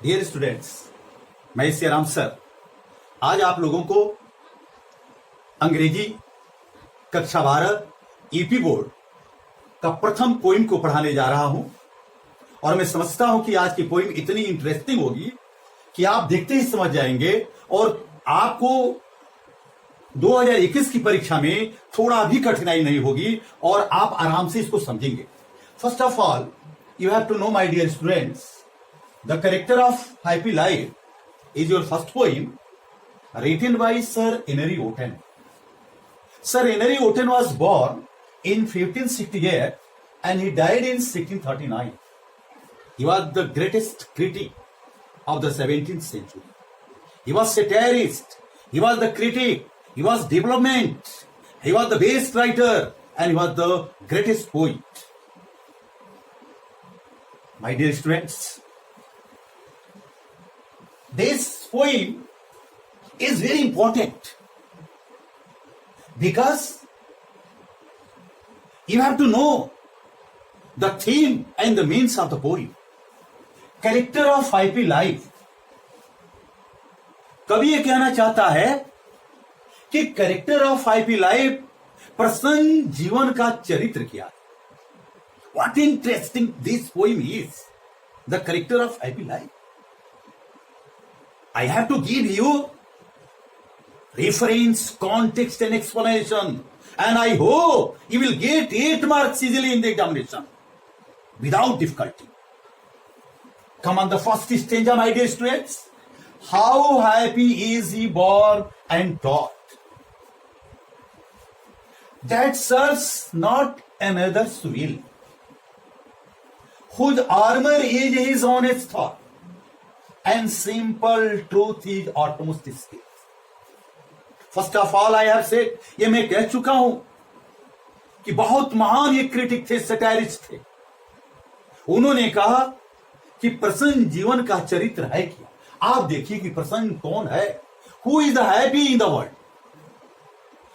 Dear students, मैं Siyaram sir आज आप लोगों को अंग्रेजी कक्षा 12 ईपी बोर्ड का प्रथम पोइम को पढ़ाने जा रहा हूं और मैं समझता हूं कि आज की पोइम इतनी इंटरेस्टिंग होगी कि आप देखते ही समझ जाएंगे और आपको 2021 की परीक्षा में थोड़ा भी कठिनाई नहीं होगी और आप आराम से इसको समझेंगे। First of all, you have to know, my dear students, the character of happy life is your first poem written by Sir Henry Wotton. Sir Henry Wotton was born in 1568 and he died in 1639. He was the greatest critic of the 17th century. He was satirist, he was the critic, he was development, he was the best writer and he was the greatest poet. My dear students, this poem is very important because you have to know the theme and the means of the poem. Character of happy life. कवि ये कहना चाहता है कि character of happy life, प्रसन्न जीवन का चरित्र क्या है। What interesting this poem is, the character of happy life. I have to give you reference, context and explanation, and I hope you will get 8 marks easily in the examination without difficulty. Come on, the first stanza, my dear students. How happy is he born and taught, that serves not another's will, whose armor is his honest thought, and simple truth is utmost skill. First of all, I have said, ये मैं कह चुका हूं कि बहुत महान ये critic थे, सटायरिस्ट थे। उन्होंने कहा कि प्रसन्न जीवन का चरित्र है क्या। आप देखिए कि प्रसन्न कौन है। Who is the happy in the world?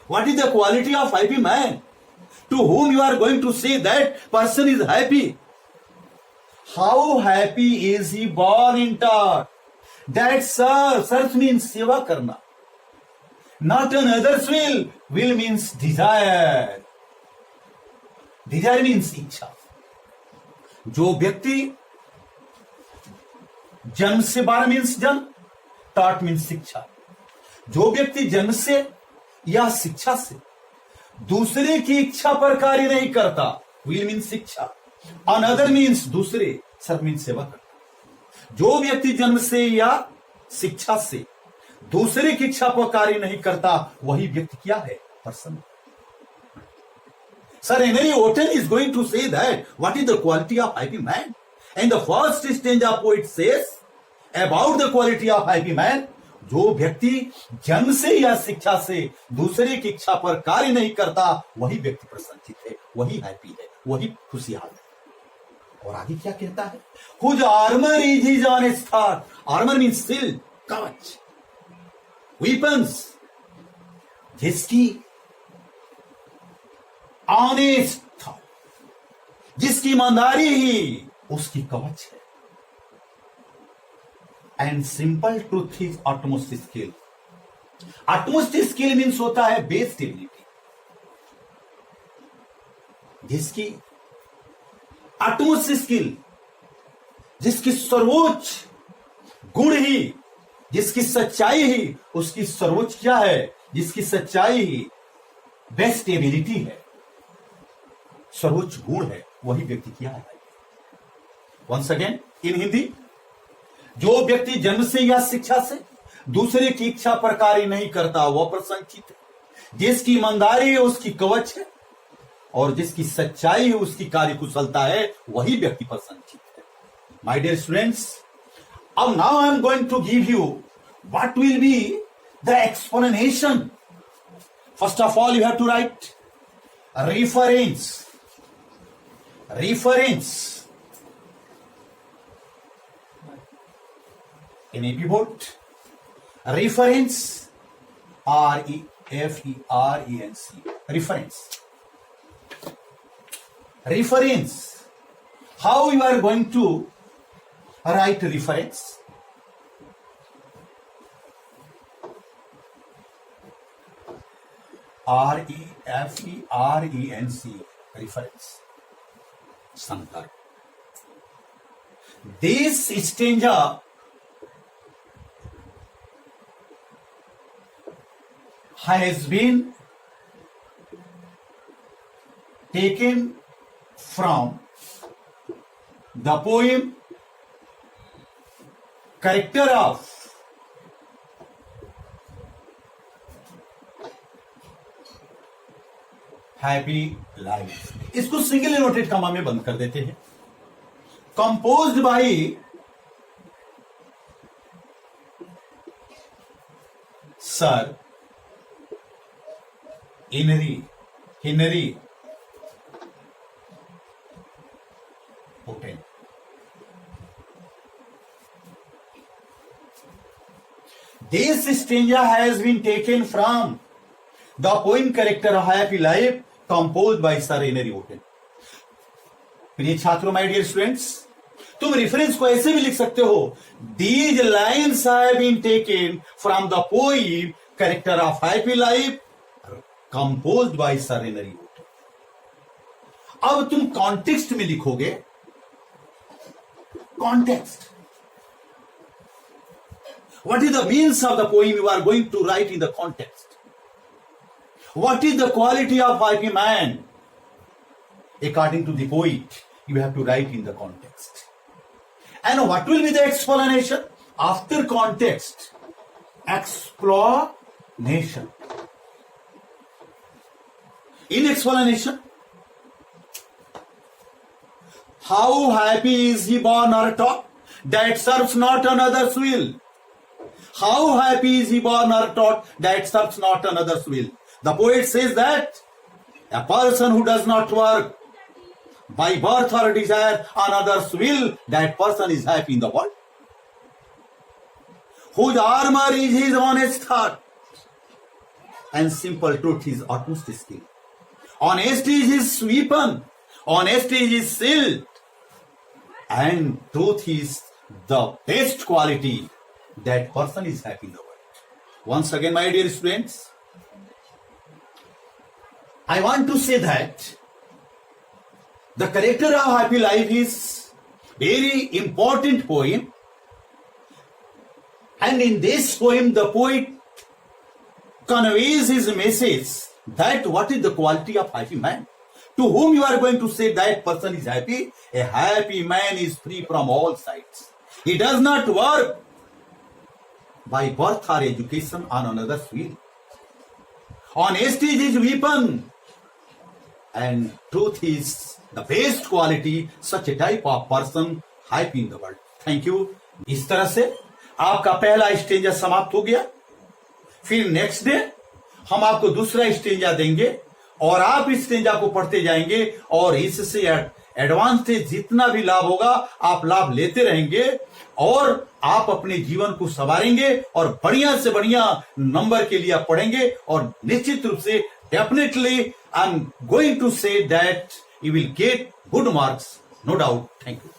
What is the quality of happy man to whom you are going to say that person is happy? How happy is he born in taught, that serve means सेवा करना, not another's will means desire, desire means इच्छा। जो व्यक्ति जन्म से बार means जन्म, taught means शिक्षा। जो व्यक्ति जन्म से या शिक्षा से दूसरे की इच्छा पर कार्य नहीं करता, will मीन्स शिक्षा, अनदर मीन्स दूसरे, सर्व मीन्स सेवा करता। जो व्यक्ति जन्म से या शिक्षा से दूसरे की इच्छा पर कार्य नहीं करता, वही व्यक्ति क्या है? Person. Sir Henry Wotton is going to say that what is the quality of happy man, and the first stanza poet says about the quality of happy man, जो व्यक्ति जन्म से या शिक्षा से दूसरे की इच्छा पर कार्य नहीं करता, वही व्यक्ति प्रसन्नचित्त है, वही हैप्पी है, वही खुशहाल है। और आगे क्या कहता है? Whose armor is his honest thought. Armor means shield, कवच, weapons, जिसकी ऑनेस्ट थॉट, जिसकी ईमानदारी ही उसकी कवच है। And simple truth is utmost skill. utmost skill means होता है बेस्ट एबिलिटी, जिसकी utmost स्किल, जिसकी सर्वोच्च गुण ही, जिसकी सच्चाई ही उसकी सर्वोच्च क्या है? जिसकी सच्चाई ही बेस्ट एबिलिटी है, सर्वोच्च गुण है, वही व्यक्ति क्या है? वंस अगेन इन हिंदी, जो व्यक्ति जन्म से या शिक्षा से दूसरे की इच्छा पर कार्य नहीं करता, वह प्रसन्नचित्त है। जिसकी ईमानदारी उसकी कवच है और जिसकी सच्चाई उसकी कार्य कुशलता है, वही व्यक्ति प्रसन्नचित्त है। माय डियर स्टूडेंट्स, अब now I am going to give you what will be the explanation. First of all, you have to write reference in AP board. Reference, REFERENC, reference. How you are going to write reference? REFERENC, reference, संदर्भ. This stanza has been taken from the poem Character of happy life. इसको single noted comma में बंद कर देते हैं. Composed by sir Henry Wotton. This stanza has been taken from the poem Character of Happy Life composed by Sir Henry Wotton. प्रिय छात्रों, my dear students, तुम reference को ऐसे भी लिख सकते हो, These lines have been taken from the poem Character of Happy Life composed by Sir Henry Wotton. अब तुम कॉन्टेक्स्ट में लिखोगे. Context, what is the means of the poem you are going to write in the context? What is the quality of happy man? According to the poet, you have to write in the context. And what will be the explanation? After context, explanation. In explanation, how happy is he born or taught, that serves not another's will. How happy is he born or taught, that serves not another's will. The poet says that a person who does not work by birth or desire another's will, that person is happy in the world. Whose armor is his honest thought, and simple truth his utmost skill. Honesty is his weapon, honesty is his shield, and truth is the best quality. That person is happy in the world. Once again, my dear students, I want to say that the Character of Happy Life is very important poem, and in this poem the poet conveys his message that what is the quality of happy man. To whom you are going to say that person is happy? A happy man is free from all sides. He does not work by birth or education on another's will. Honesty is his weapon, and truth is the best quality. Such a type of person happy in the world. Thank you. इस तरह से आपका पहला stanza समाप्त हो गया. फिर next day हम आपको दूसरा स्टेंजा देंगे और आप इस स्टेंजा को पढ़ते जाएंगे और इससे एडवांस से जितना भी लाभ होगा आप लाभ लेते रहेंगे और आप अपने जीवन को संवारेंगे और बढ़िया से बढ़िया नंबर के लिए आप पढ़ेंगे और निश्चित रूप से definitely I am going to say that you will get good marks, no doubt. Thank you.